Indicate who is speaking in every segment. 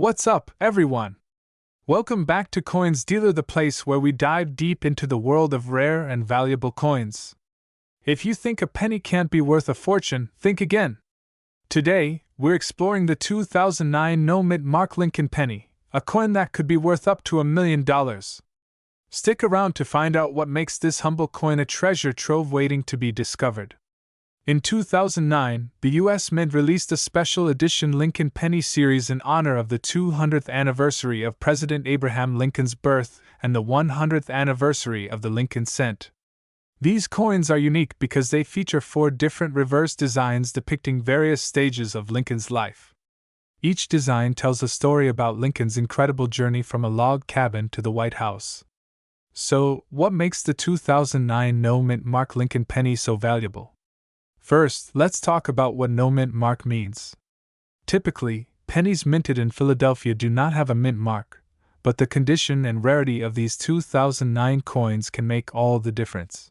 Speaker 1: What's up, everyone? Welcome back to Coins Dealer, the place where we dive deep into the world of rare and valuable coins. If you think a penny can't be worth a fortune, think again. Today, we're exploring the 2009 no-mint Mark Lincoln penny, a coin that could be worth up to $1 million. Stick around to find out what makes this humble coin a treasure trove waiting to be discovered. In 2009, the U.S. Mint released a special edition Lincoln Penny series in honor of the 200th anniversary of President Abraham Lincoln's birth and the 100th anniversary of the Lincoln cent. These coins are unique because they feature 4 different reverse designs depicting various stages of Lincoln's life. Each design tells a story about Lincoln's incredible journey from a log cabin to the White House. So, what makes the 2009 no-mint Mark Lincoln penny so valuable? First, let's talk about what no-mint mark means. Typically, pennies minted in Philadelphia do not have a mint mark, but the condition and rarity of these 2009 coins can make all the difference.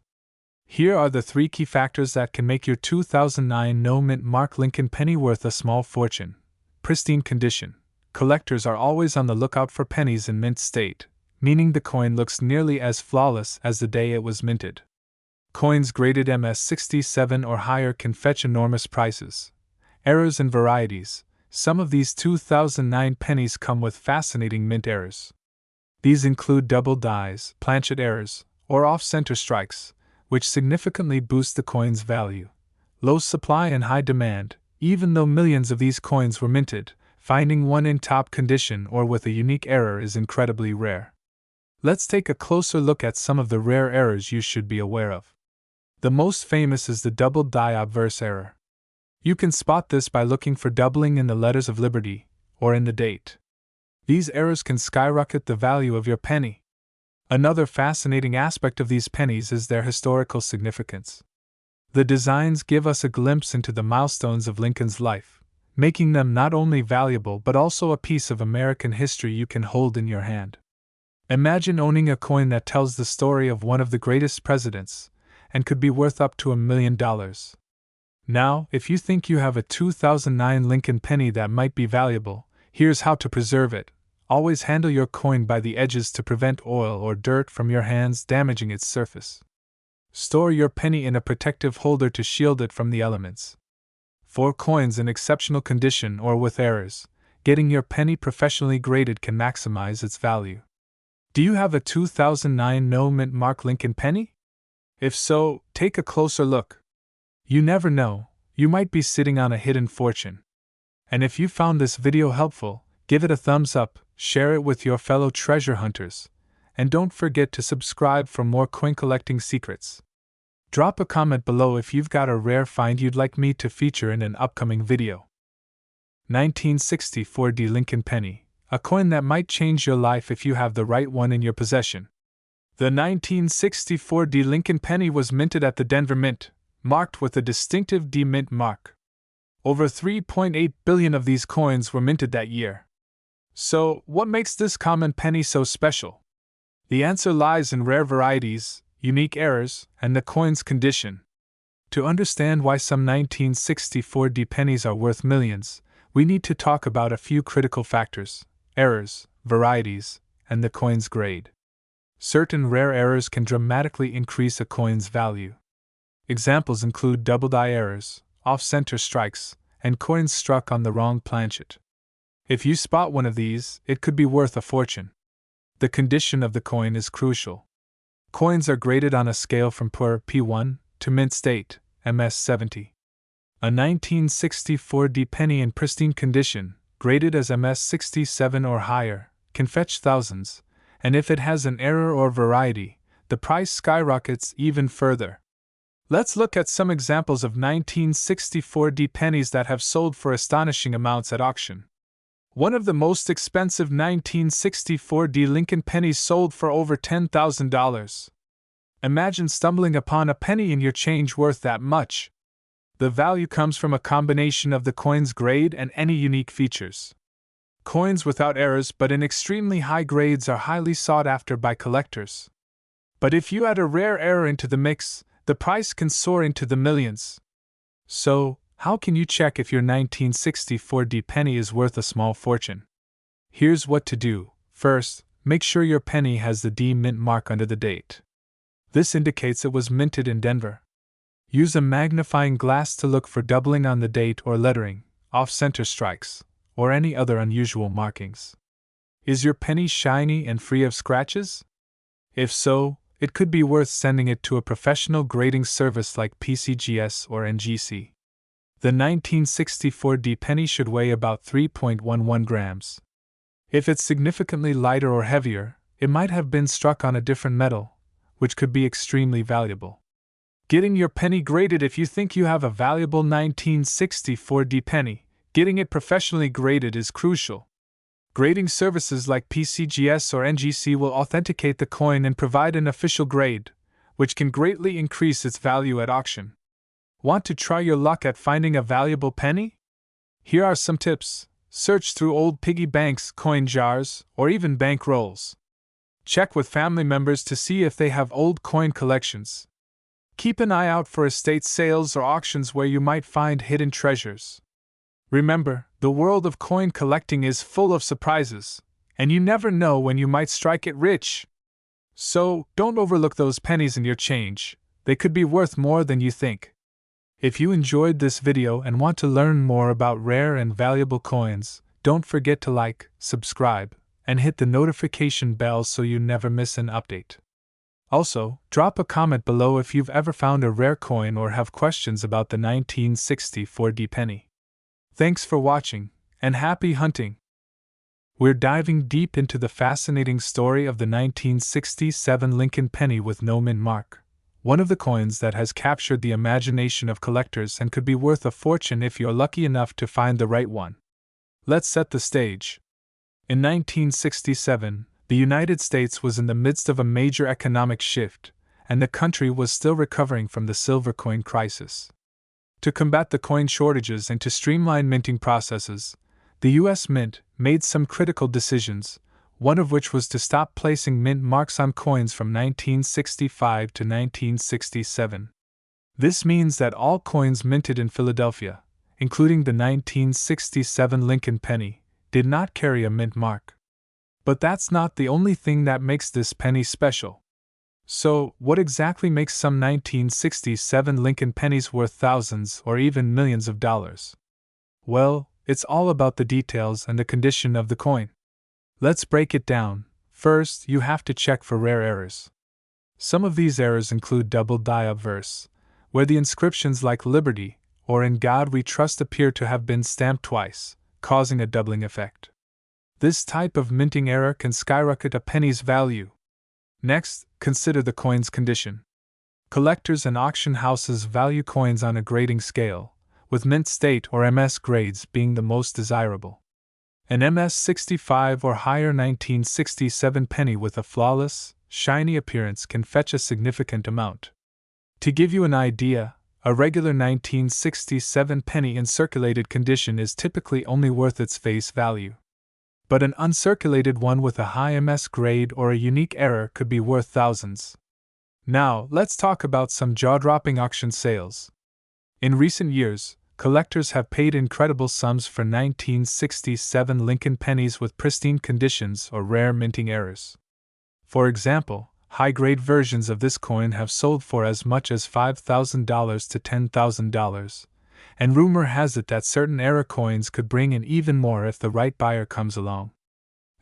Speaker 1: Here are the 3 key factors that can make your 2009 no-mint Mark Lincoln penny worth a small fortune. Pristine condition. Collectors are always on the lookout for pennies in mint state, meaning the coin looks nearly as flawless as the day it was minted. Coins graded MS67 or higher can fetch enormous prices. Errors and varieties. Some of these 2009 pennies come with fascinating mint errors. These include double dies, planchet errors, or off-center strikes, which significantly boost the coin's value. Low supply and high demand. Even though millions of these coins were minted, finding one in top condition or with a unique error is incredibly rare. Let's take a closer look at some of the rare errors you should be aware of. The most famous is the double die obverse error. You can spot this by looking for doubling in the letters of Liberty, or in the date. These errors can skyrocket the value of your penny. Another fascinating aspect of these pennies is their historical significance. The designs give us a glimpse into the milestones of Lincoln's life, making them not only valuable but also a piece of American history you can hold in your hand. Imagine owning a coin that tells the story of one of the greatest presidents, and could be worth up to $1 million. Now, if you think you have a 2009 Lincoln penny that might be valuable, here's how to preserve it. Always handle your coin by the edges to prevent oil or dirt from your hands damaging its surface. Store your penny in a protective holder to shield it from the elements. For coins in exceptional condition or with errors, getting your penny professionally graded can maximize its value. Do you have a 2009 no-mint Mark Lincoln penny? If so, take a closer look. You never know, you might be sitting on a hidden fortune. And if you found this video helpful, give it a thumbs up, share it with your fellow treasure hunters, and don't forget to subscribe for more coin collecting secrets. Drop a comment below if you've got a rare find you'd like me to feature in an upcoming video. 1964 D Lincoln penny, a coin that might change your life if you have the right one in your possession. The 1964 D Lincoln penny was minted at the Denver Mint, marked with a distinctive D Mint mark. Over 3.8 billion of these coins were minted that year. So, what makes this common penny so special? The answer lies in rare varieties, unique errors, and the coin's condition. To understand why some 1964 D pennies are worth millions, we need to talk about a few critical factors: errors, varieties, and the coin's grade. Certain rare errors can dramatically increase a coin's value. Examples include double die errors, off-center strikes, and coins struck on the wrong planchet. If you spot one of these, it could be worth a fortune. The condition of the coin is crucial. Coins are graded on a scale from poor P1 to mint state, MS70. A 1964 D penny in pristine condition, graded as MS67 or higher, can fetch thousands, and if it has an error or variety, the price skyrockets even further. Let's look at some examples of 1964 D pennies that have sold for astonishing amounts at auction. One of the most expensive 1964 D Lincoln pennies sold for over $10,000. Imagine stumbling upon a penny in your change worth that much. The value comes from a combination of the coin's grade and any unique features. Coins without errors but in extremely high grades are highly sought after by collectors. But if you add a rare error into the mix, the price can soar into the millions. So, how can you check if your 1964 D penny is worth a small fortune? Here's what to do. First, make sure your penny has the D mint mark under the date. This indicates it was minted in Denver. Use a magnifying glass to look for doubling on the date or lettering, off-center strikes, or any other unusual markings. Is your penny shiny and free of scratches? If so, it could be worth sending it to a professional grading service like PCGS or NGC. The 1964 D penny should weigh about 3.11 grams. If it's significantly lighter or heavier, it might have been struck on a different metal, which could be extremely valuable. Getting your penny graded. If you think you have a valuable 1964 D penny, getting it professionally graded is crucial. Grading services like PCGS or NGC will authenticate the coin and provide an official grade, which can greatly increase its value at auction. Want to try your luck at finding a valuable penny? Here are some tips. Search through old piggy banks, coin jars, or even bank rolls. Check with family members to see if they have old coin collections. Keep an eye out for estate sales or auctions where you might find hidden treasures. Remember, the world of coin collecting is full of surprises, and you never know when you might strike it rich. So, don't overlook those pennies in your change. They could be worth more than you think. If you enjoyed this video and want to learn more about rare and valuable coins, don't forget to like, subscribe, and hit the notification bell so you never miss an update. Also, drop a comment below if you've ever found a rare coin or have questions about the 1964 D penny. Thanks for watching, and happy hunting! We're diving deep into the fascinating story of the 1967 Lincoln penny with no mint mark, one of the coins that has captured the imagination of collectors and could be worth a fortune if you're lucky enough to find the right one. Let's set the stage. In 1967, the United States was in the midst of a major economic shift, and the country was still recovering from the silver coin crisis. To combat the coin shortages and to streamline minting processes, the U.S. Mint made some critical decisions, one of which was to stop placing mint marks on coins from 1965 to 1967. This means that all coins minted in Philadelphia, including the 1967 Lincoln penny, did not carry a mint mark. But that's not the only thing that makes this penny special. So, what exactly makes some 1967 Lincoln pennies worth thousands or even millions of dollars? Well, it's all about the details and the condition of the coin. Let's break it down. First, you have to check for rare errors. Some of these errors include double die obverse, where the inscriptions like Liberty or In God We Trust appear to have been stamped twice, causing a doubling effect. This type of minting error can skyrocket a penny's value. Next, consider the coin's condition. Collectors and auction houses value coins on a grading scale, with mint state or MS grades being the most desirable. An MS 65 or higher 1967 penny with a flawless, shiny appearance can fetch a significant amount. To give you an idea, a regular 1967 penny in circulated condition is typically only worth its face value. But an uncirculated one with a high MS grade or a unique error could be worth thousands. Now, let's talk about some jaw-dropping auction sales. In recent years, collectors have paid incredible sums for 1967 Lincoln pennies with pristine conditions or rare minting errors. For example, high-grade versions of this coin have sold for as much as $5,000 to $10,000, and rumor has it that certain error coins could bring in even more if the right buyer comes along.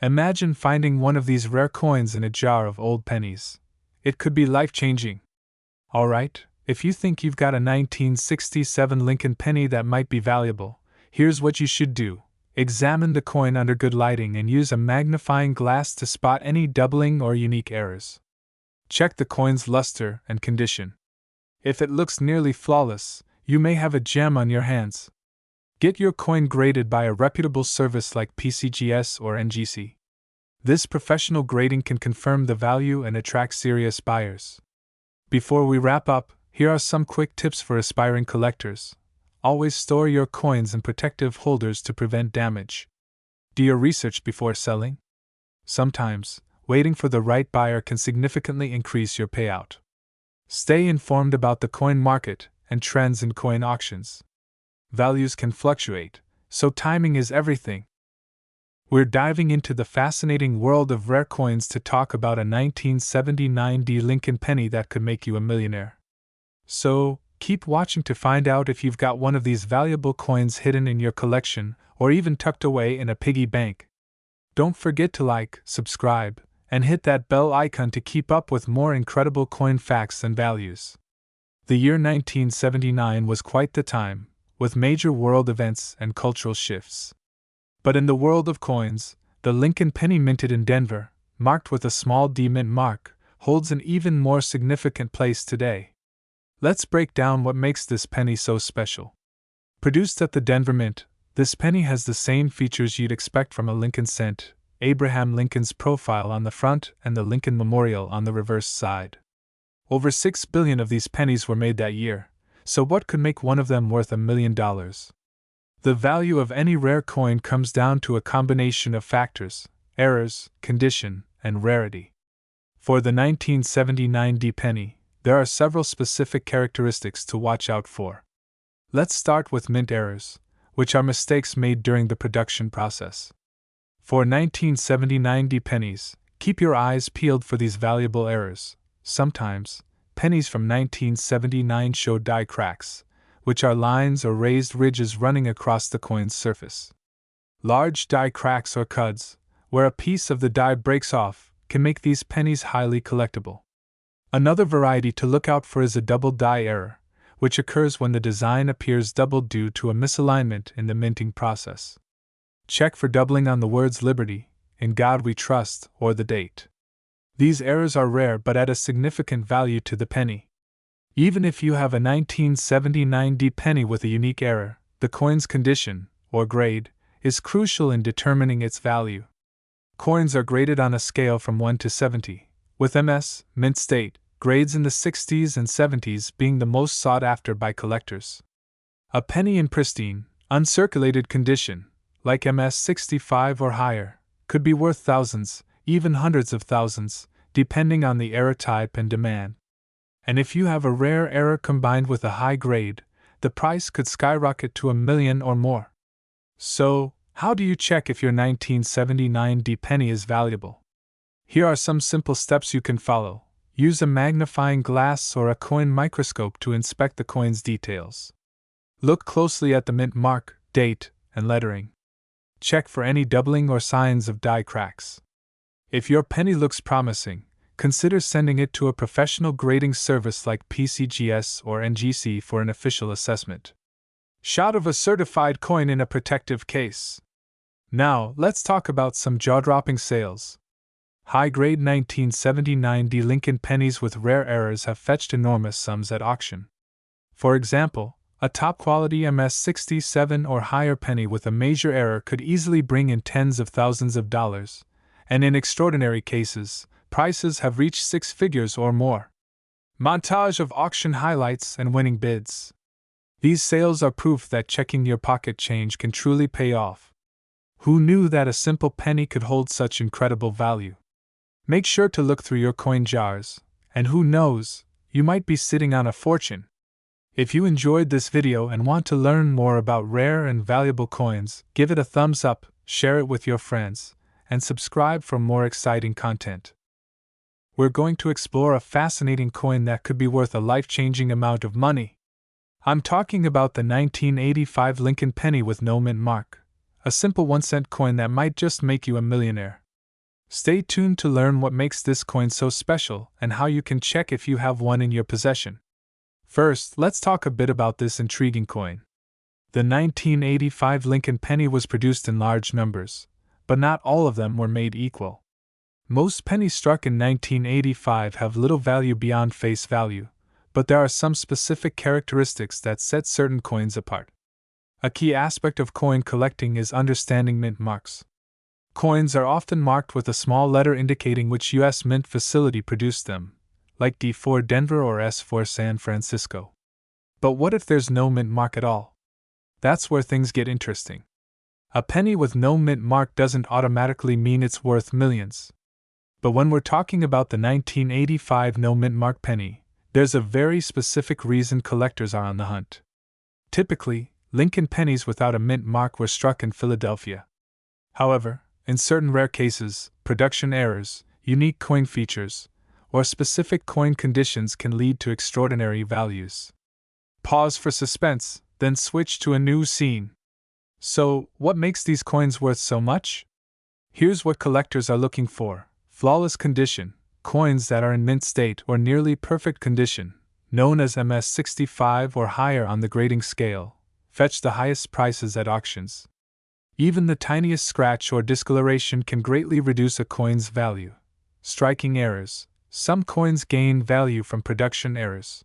Speaker 1: Imagine finding one of these rare coins in a jar of old pennies. It could be life-changing. Alright, if you think you've got a 1967 Lincoln penny that might be valuable, here's what you should do. Examine the coin under good lighting and use a magnifying glass to spot any doubling or unique errors. Check the coin's luster and condition. If it looks nearly flawless, you may have a gem on your hands. Get your coin graded by a reputable service like PCGS or NGC. This professional grading can confirm the value and attract serious buyers. Before we wrap up, here are some quick tips for aspiring collectors. Always store your coins in protective holders to prevent damage. Do your research before selling. Sometimes, waiting for the right buyer can significantly increase your payout. Stay informed about the coin market and trends in coin auctions. Values can fluctuate, so timing is everything. We're diving into the fascinating world of rare coins to talk about a 1979 Lincoln penny that could make you a millionaire. So, keep watching to find out if you've got one of these valuable coins hidden in your collection or even tucked away in a piggy bank. Don't forget to like, subscribe, and hit that bell icon to keep up with more incredible coin facts and values. The year 1979 was quite the time, with major world events and cultural shifts. But in the world of coins, the Lincoln penny minted in Denver, marked with a small D mint mark, holds an even more significant place today. Let's break down what makes this penny so special. Produced at the Denver Mint, this penny has the same features you'd expect from a Lincoln cent: Abraham Lincoln's profile on the front and the Lincoln Memorial on the reverse side. Over 6 billion of these pennies were made that year, so what could make one of them worth $1 million? The value of any rare coin comes down to a combination of factors: errors, condition, and rarity. For the 1979 D penny, there are several specific characteristics to watch out for. Let's start with mint errors, which are mistakes made during the production process. For 1979 D pennies, keep your eyes peeled for these valuable errors. Sometimes, pennies from 1979 show die cracks, which are lines or raised ridges running across the coin's surface. Large die cracks or cuds, where a piece of the die breaks off, can make these pennies highly collectible. Another variety to look out for is a double die error, which occurs when the design appears doubled due to a misalignment in the minting process. Check for doubling on the words Liberty, In God We Trust, or the date. These errors are rare but add a significant value to the penny. Even if you have a 1979 D penny with a unique error, the coin's condition, or grade, is crucial in determining its value. Coins are graded on a scale from 1 to 70, with MS, mint state, grades in the 60s and 70s being the most sought after by collectors. A penny in pristine, uncirculated condition, like MS 65 or higher, could be worth thousands, even hundreds of thousands, depending on the error type and demand. And if you have a rare error combined with a high grade, the price could skyrocket to $1 million or more. So, how do you check if your 1979 D penny is valuable? Here are some simple steps you can follow. Use a magnifying glass or a coin microscope to inspect the coin's details. Look closely at the mint mark, date, and lettering. Check for any doubling or signs of die cracks. If your penny looks promising, consider sending it to a professional grading service like PCGS or NGC for an official assessment. Shot of a certified coin in a protective case. Now, let's talk about some jaw-dropping sales. High-grade 1979 D Lincoln pennies with rare errors have fetched enormous sums at auction. For example, a top-quality MS 67 or higher penny with a major error could easily bring in tens of thousands of dollars, and in extraordinary cases, prices have reached 6 figures or more. Montage of auction highlights and winning bids. These sales are proof that checking your pocket change can truly pay off. Who knew that a simple penny could hold such incredible value? Make sure to look through your coin jars, and who knows, you might be sitting on a fortune. If you enjoyed this video and want to learn more about rare and valuable coins, give it a thumbs up, share it with your friends, and subscribe for more exciting content. We're going to explore a fascinating coin that could be worth a life-changing amount of money. I'm talking about the 1985 Lincoln penny with no mint mark, a simple 1-cent coin that might just make you a millionaire. Stay tuned to learn what makes this coin so special and how you can check if you have one in your possession. First, let's talk a bit about this intriguing coin. The 1985 Lincoln penny was produced in large numbers, but not all of them were made equal. Most pennies struck in 1985 have little value beyond face value, but there are some specific characteristics that set certain coins apart. A key aspect of coin collecting is understanding mint marks. Coins are often marked with a small letter indicating which U.S. Mint facility produced them, like D for Denver or S for San Francisco. But what if there's no mint mark at all? That's where things get interesting. A penny with no mint mark doesn't automatically mean it's worth millions. But when we're talking about the 1985 no mint mark penny, there's a very specific reason collectors are on the hunt. Typically, Lincoln pennies without a mint mark were struck in Philadelphia. However, In certain rare cases, production errors, unique coin features, or specific coin conditions can lead to extraordinary values. Pause for suspense, then switch to a new scene. So, what makes these coins worth so much? Here's what collectors are looking for: flawless condition, coins that are in mint state or nearly perfect condition, known as MS65 or higher on the grading scale, fetch the highest prices at auctions. Even the tiniest scratch or discoloration can greatly reduce a coin's value. Striking errors. Some coins gain value from production errors.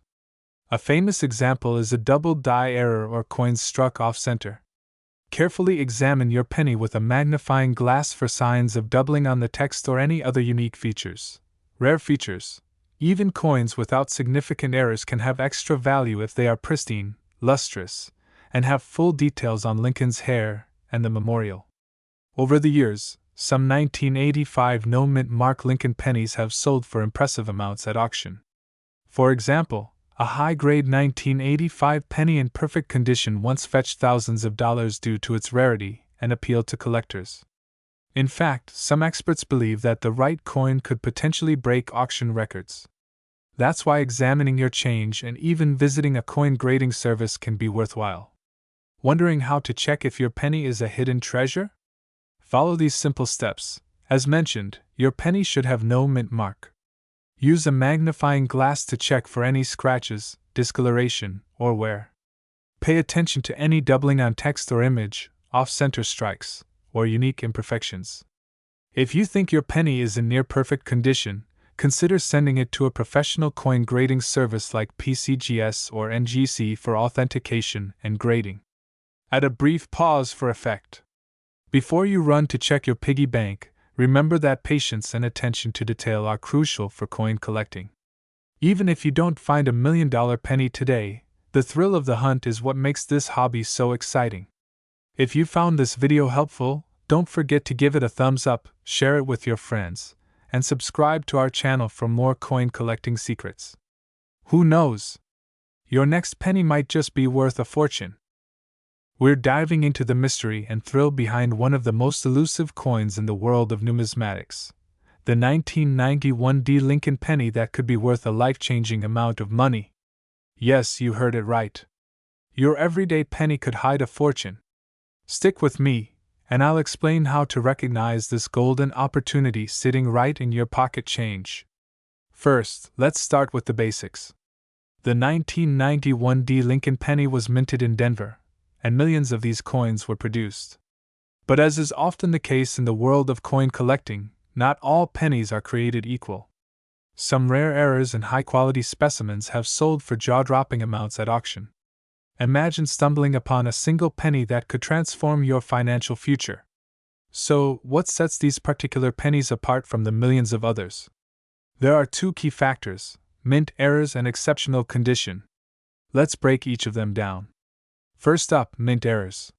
Speaker 1: A famous example is a double die error or coins struck off-center. Carefully examine your penny with a magnifying glass for signs of doubling on the text or any other unique features. Rare features. Even coins without significant errors can have extra value if they are pristine, lustrous, and have full details on Lincoln's hair and the memorial. Over the years, some 1985 no-mint mark Lincoln pennies have sold for impressive amounts at auction. For example, a high-grade 1985 penny in perfect condition once fetched thousands of dollars due to its rarity and appeal to collectors. In fact, some experts believe that the right coin could potentially break auction records. That's why examining your change and even visiting a coin grading service can be worthwhile. Wondering how to check if your penny is a hidden treasure? Follow these simple steps. As mentioned, your penny should have no mint mark. Use a magnifying glass to check for any scratches, discoloration, or wear. Pay attention to any doubling on text or image, off-center strikes, or unique imperfections. If you think your penny is in near-perfect condition, consider sending it to a professional coin grading service like PCGS or NGC for authentication and grading. Add a brief pause for effect. Before you run to check your piggy bank, remember that patience and attention to detail are crucial for coin collecting. Even if you don't find $1 million penny today, the thrill of the hunt is what makes this hobby so exciting. If you found this video helpful, don't forget to give it a thumbs up, share it with your friends, and subscribe to our channel for more coin collecting secrets. Who knows? Your next penny might just be worth a fortune. We're diving into the mystery and thrill behind one of the most elusive coins in the world of numismatics, the 1991 D Lincoln penny that could be worth a life-changing amount of money. Yes, you heard it right. Your everyday penny could hide a fortune. Stick with me, and I'll explain how to recognize this golden opportunity sitting right in your pocket change. First, let's start with the basics. The 1991 D Lincoln penny was minted in Denver, and millions of these coins were produced. But as is often the case in the world of coin collecting, not all pennies are created equal. Some rare errors and high-quality specimens have sold for jaw-dropping amounts at auction. Imagine stumbling upon a single penny that could transform your financial future. So, what sets these particular pennies apart from the millions of others? There are two key factors: mint errors and exceptional condition. Let's break each of them down. First up, mint errors.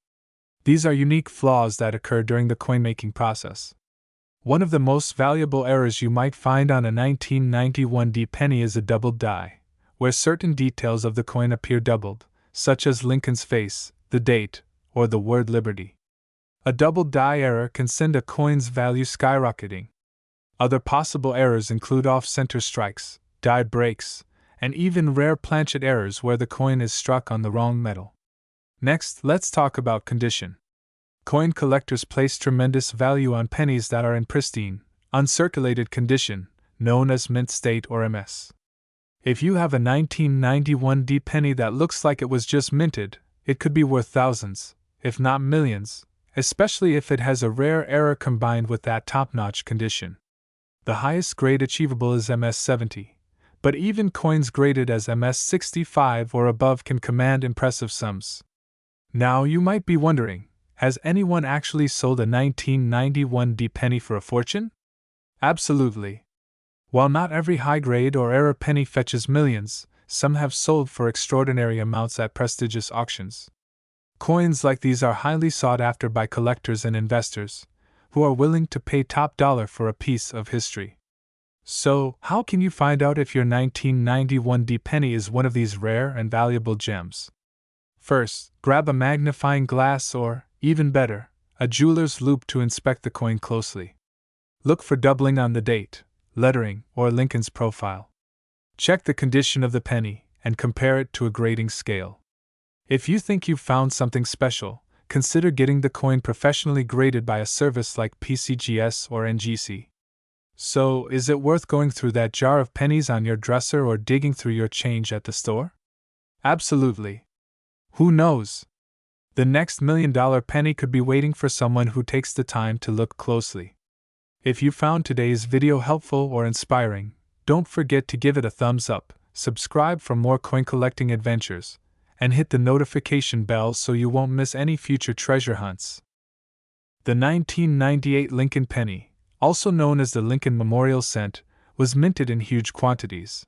Speaker 1: These are unique flaws that occur during the coin-making process. One of the most valuable errors you might find on a 1991 D penny is a doubled die, where certain details of the coin appear doubled, such as Lincoln's face, the date, or the word Liberty. A doubled die error can send a coin's value skyrocketing. Other possible errors include off-center strikes, die breaks, and even rare planchet errors where the coin is struck on the wrong metal. Next, let's talk about condition. Coin collectors place tremendous value on pennies that are in pristine, uncirculated condition, known as mint state or MS. If you have a 1991 D penny that looks like it was just minted, it could be worth thousands, if not millions, especially if it has a rare error combined with that top-notch condition. The highest grade achievable is MS70, but even coins graded as MS65 or above can command impressive sums. Now you might be wondering, has anyone actually sold a 1991 D penny for a fortune? Absolutely. While not every high-grade or error penny fetches millions, some have sold for extraordinary amounts at prestigious auctions. Coins like these are highly sought after by collectors and investors, who are willing to pay top dollar for a piece of history. So, how can you find out if your 1991 D penny is one of these rare and valuable gems? First, grab a magnifying glass or, even better, a jeweler's loupe to inspect the coin closely. Look for doubling on the date, lettering, or Lincoln's profile. Check the condition of the penny and compare it to a grading scale. If you think you've found something special, consider getting the coin professionally graded by a service like PCGS or NGC. So, is it worth going through that jar of pennies on your dresser or digging through your change at the store? Absolutely. Who knows? The next $1 million penny could be waiting for someone who takes the time to look closely. If you found today's video helpful or inspiring, don't forget to give it a thumbs up, subscribe for more coin collecting adventures, and hit the notification bell so you won't miss any future treasure hunts. The 1998 Lincoln penny, also known as the Lincoln Memorial Cent, was minted in huge quantities.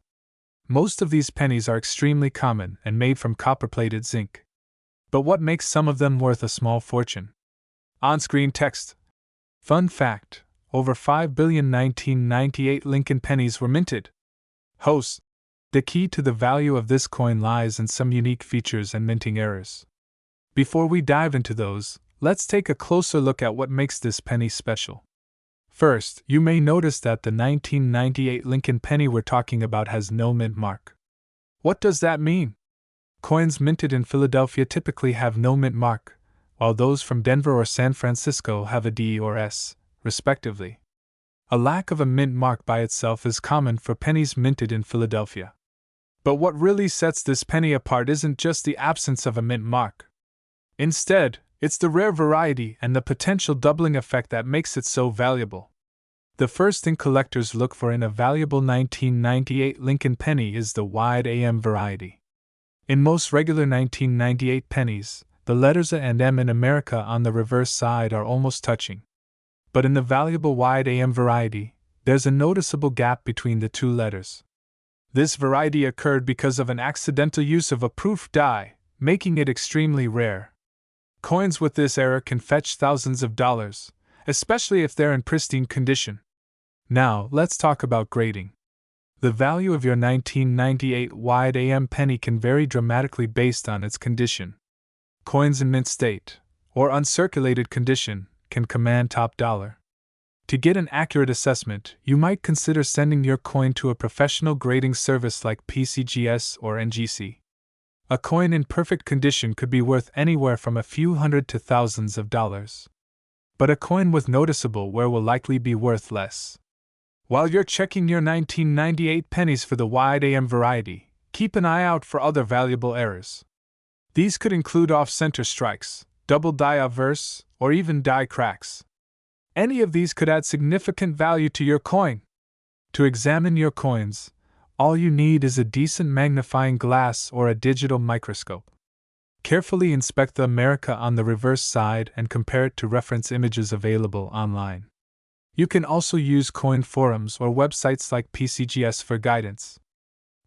Speaker 1: Most of these pennies are extremely common and made from copper-plated zinc. But what makes some of them worth a small fortune? On-screen text. Fun fact: over 5 billion 1998 Lincoln pennies were minted. Host: the key to the value of this coin lies in some unique features and minting errors. Before we dive into those, let's take a closer look at what makes this penny special. First, you may notice that the 1998 Lincoln penny we're talking about has no mint mark. What does that mean? Coins minted in Philadelphia typically have no mint mark, while those from Denver or San Francisco have a D or S, respectively. A lack of a mint mark by itself is common for pennies minted in Philadelphia. But what really sets this penny apart isn't just the absence of a mint mark. Instead, it's the rare variety and the potential doubling effect that makes it so valuable. The first thing collectors look for in a valuable 1998 Lincoln penny is the wide AM variety. In most regular 1998 pennies, the letters A and M in America on the reverse side are almost touching. But in the valuable wide AM variety, there's a noticeable gap between the two letters. This variety occurred because of an accidental use of a proof die, making it extremely rare. Coins with this error can fetch thousands of dollars, especially if they're in pristine condition. Now, let's talk about grading. The value of your 1998 wide AM penny can vary dramatically based on its condition. Coins in mint state, or uncirculated condition, can command top dollar. To get an accurate assessment, you might consider sending your coin to a professional grading service like PCGS or NGC. A coin in perfect condition could be worth anywhere from a few hundred to thousands of dollars. But a coin with noticeable wear will likely be worth less. While you're checking your 1998 pennies for the wide AM variety, keep an eye out for other valuable errors. These could include off-center strikes, double die obverse, or even die cracks. Any of these could add significant value to your coin. To examine your coins, all you need is a decent magnifying glass or a digital microscope. Carefully inspect the America on the reverse side and compare it to reference images available online. You can also use coin forums or websites like PCGS for guidance.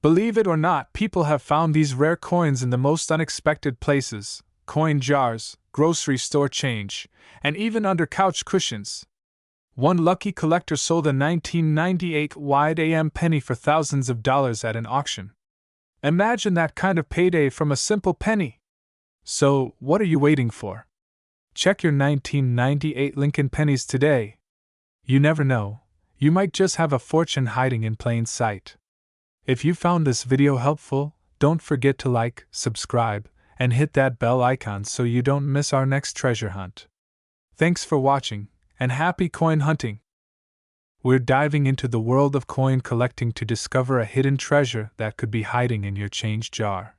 Speaker 1: Believe it or not, people have found these rare coins in the most unexpected places: coin jars, grocery store change, and even under couch cushions. One lucky collector sold a 1998 wide AM penny for thousands of dollars at an auction. Imagine that kind of payday from a simple penny. So, what are you waiting for? Check your 1998 Lincoln pennies today. You never know, you might just have a fortune hiding in plain sight. If you found this video helpful, don't forget to like, subscribe, and hit that bell icon so you don't miss our next treasure hunt. Thanks for watching, and happy coin hunting! We're diving into the world of coin collecting to discover a hidden treasure that could be hiding in your change jar.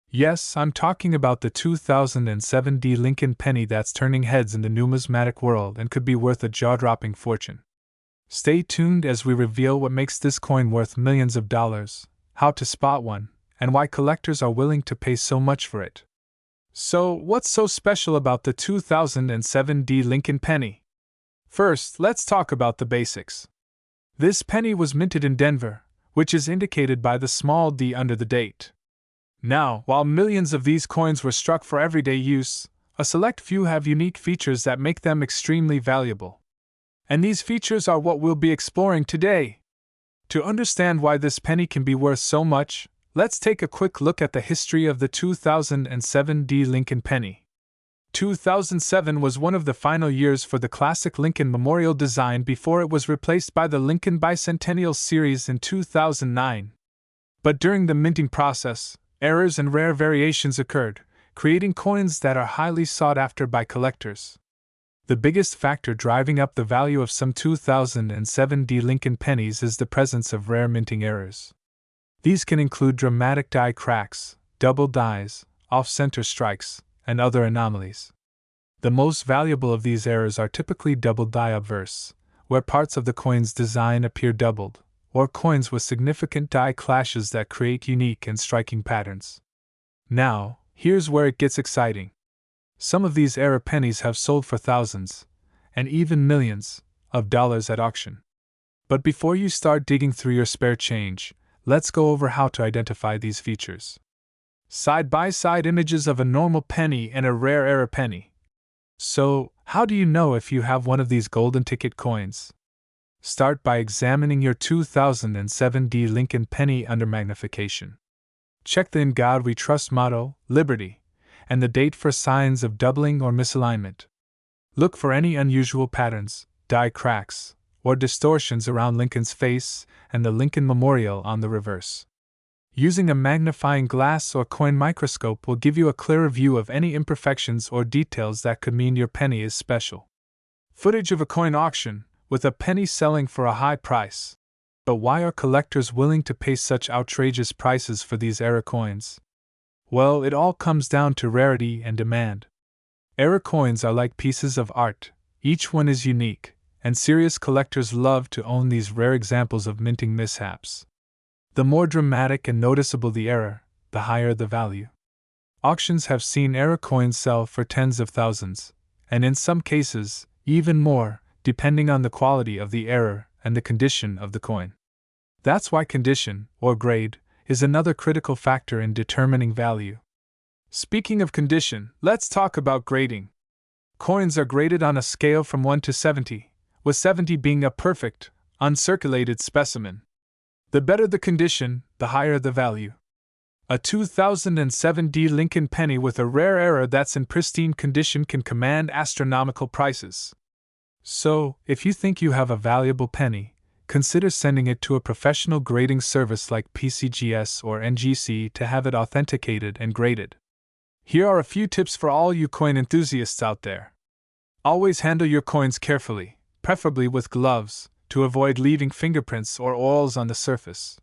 Speaker 1: Yes, I'm talking about the 2007 D Lincoln penny that's turning heads in the numismatic world and could be worth a jaw-dropping fortune. Stay tuned as we reveal what makes this coin worth millions of dollars, how to spot one, and why collectors are willing to pay so much for it. So, what's so special about the 2007 D Lincoln penny? First, let's talk about the basics. This penny was minted in Denver, which is indicated by the small d under the date. Now, while millions of these coins were struck for everyday use, a select few have unique features that make them extremely valuable. And these features are what we'll be exploring today. To understand why this penny can be worth so much, let's take a quick look at the history of the 2007 D Lincoln penny. 2007 was one of the final years for the classic Lincoln Memorial design before it was replaced by the Lincoln Bicentennial Series in 2009. But during the minting process, errors and rare variations occurred, creating coins that are highly sought after by collectors. The biggest factor driving up the value of some 2007 Lincoln pennies is the presence of rare minting errors. These can include dramatic die cracks, double dies, off-center strikes, and other anomalies. The most valuable of these errors are typically double die obverse, where parts of the coin's design appear doubled, or coins with significant die clashes that create unique and striking patterns. Now, here's where it gets exciting. Some of these error pennies have sold for thousands, and even millions, of dollars at auction. But before you start digging through your spare change, let's go over how to identify these features. Side-by-side images of a normal penny and a rare error penny. So, how do you know if you have one of these golden ticket coins? Start by examining your 2007 Lincoln penny under magnification. Check the "In God We Trust" motto, Liberty, and the date for signs of doubling or misalignment. Look for any unusual patterns, die cracks, or distortions around Lincoln's face and the Lincoln Memorial on the reverse. Using a magnifying glass or coin microscope will give you a clearer view of any imperfections or details that could mean your penny is special. Footage of a coin auction, with a penny selling for a high price. But why are collectors willing to pay such outrageous prices for these error coins? Well, it all comes down to rarity and demand. Error coins are like pieces of art, each one is unique, and serious collectors love to own these rare examples of minting mishaps. The more dramatic and noticeable the error, the higher the value. Auctions have seen error coins sell for tens of thousands, and in some cases, even more, depending on the quality of the error and the condition of the coin. That's why condition, or grade, is another critical factor in determining value. Speaking of condition, let's talk about grading. Coins are graded on a scale from 1 to 70, with 70 being a perfect, uncirculated specimen. The better the condition, the higher the value. A 2007 Lincoln penny with a rare error that's in pristine condition can command astronomical prices. So, if you think you have a valuable penny, consider sending it to a professional grading service like PCGS or NGC to have it authenticated and graded. Here are a few tips for all you coin enthusiasts out there. Always handle your coins carefully, preferably with gloves, to avoid leaving fingerprints or oils on the surface.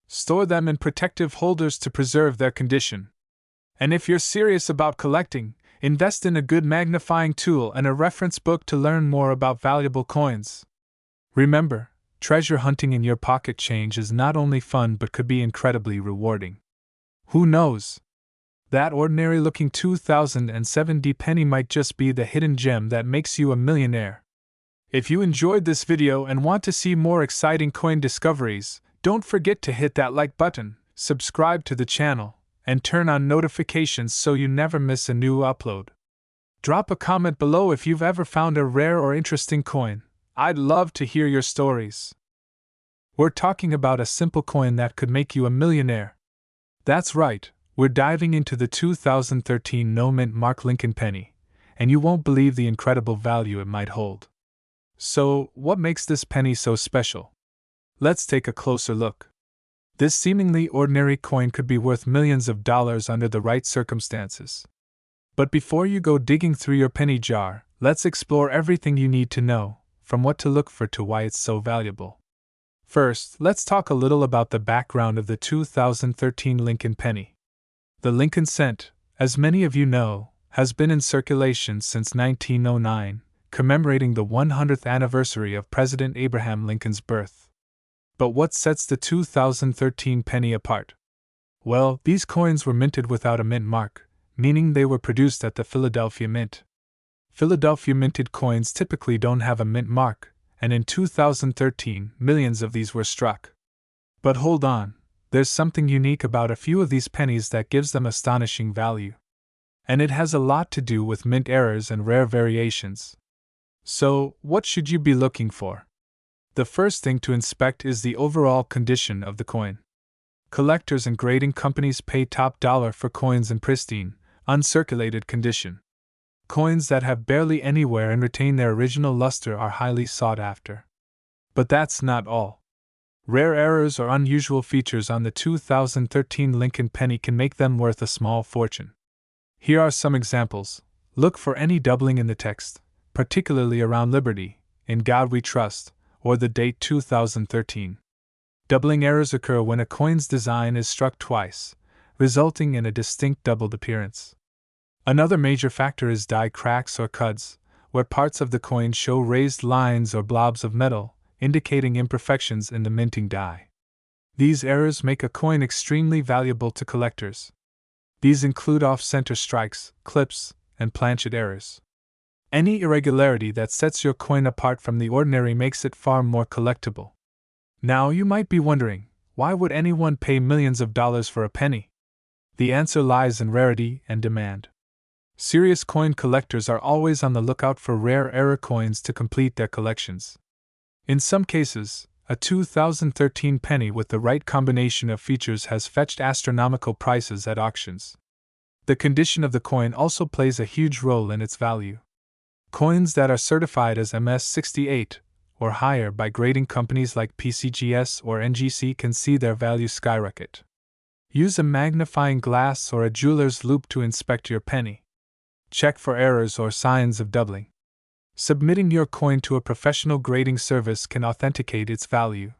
Speaker 1: Store them in protective holders to preserve their condition. And if you're serious about collecting, invest in a good magnifying tool and a reference book to learn more about valuable coins. Remember, treasure hunting in your pocket change is not only fun but could be incredibly rewarding. Who knows? That ordinary-looking 2007 penny might just be the hidden gem that makes you a millionaire. If you enjoyed this video and want to see more exciting coin discoveries, don't forget to hit that like button, subscribe to the channel, and turn on notifications so you never miss a new upload. Drop a comment below if you've ever found a rare or interesting coin. I'd love to hear your stories. We're talking about a simple coin that could make you a millionaire. That's right, we're diving into the 2013 no-mint Mark Lincoln penny, and you won't believe the incredible value it might hold. So, what makes this penny so special? Let's take a closer look. This seemingly ordinary coin could be worth millions of dollars under the right circumstances. But before you go digging through your penny jar, let's explore everything you need to know, from what to look for to why it's so valuable. First, let's talk a little about the background of the 2013 Lincoln penny. The Lincoln cent, as many of you know, has been in circulation since 1909, commemorating the 100th anniversary of President Abraham Lincoln's birth. But what sets the 2013 penny apart? Well, these coins were minted without a mint mark, meaning they were produced at the Philadelphia Mint. Philadelphia minted coins typically don't have a mint mark, and in 2013, millions of these were struck. But hold on, there's something unique about a few of these pennies that gives them astonishing value. And it has a lot to do with mint errors and rare variations. So, what should you be looking for? The first thing to inspect is the overall condition of the coin. Collectors and grading companies pay top dollar for coins in pristine, uncirculated condition. Coins that have barely any wear and retain their original luster are highly sought after. But that's not all. Rare errors or unusual features on the 2013 Lincoln penny can make them worth a small fortune. Here are some examples. Look for any doubling in the text, particularly around Liberty, In God We Trust, or the date 2013. Doubling errors occur when a coin's design is struck twice, resulting in a distinct doubled appearance. Another major factor is die cracks or cuds, where parts of the coin show raised lines or blobs of metal, indicating imperfections in the minting die. These errors make a coin extremely valuable to collectors. These include off-center strikes, clips, and planchet errors. Any irregularity that sets your coin apart from the ordinary makes it far more collectible. Now you might be wondering, why would anyone pay millions of dollars for a penny? The answer lies in rarity and demand. Serious coin collectors are always on the lookout for rare error coins to complete their collections. In some cases, a 2013 penny with the right combination of features has fetched astronomical prices at auctions. The condition of the coin also plays a huge role in its value. Coins that are certified as MS68 or higher by grading companies like PCGS or NGC can see their value skyrocket. Use a magnifying glass or a jeweler's loupe to inspect your penny. Check for errors or signs of doubling. Submitting your coin to a professional grading service can authenticate its value.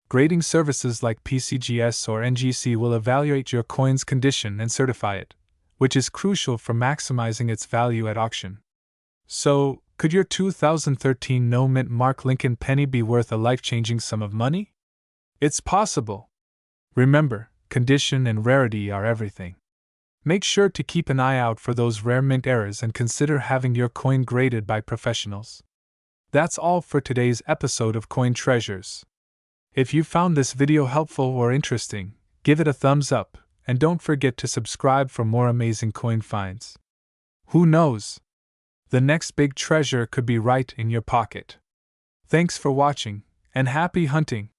Speaker 1: Grading services like PCGS or NGC will evaluate your coin's condition and certify it, which is crucial for maximizing its value at auction. So, could your 2013 no-mint Mark Lincoln penny be worth a life-changing sum of money? It's possible. Remember, condition and rarity are everything. Make sure to keep an eye out for those rare mint errors and consider having your coin graded by professionals. That's all for today's episode of Coin Treasures. If you found this video helpful or interesting, give it a thumbs up, and don't forget to subscribe for more amazing coin finds. Who knows? The next big treasure could be right in your pocket. Thanks for watching, and happy hunting!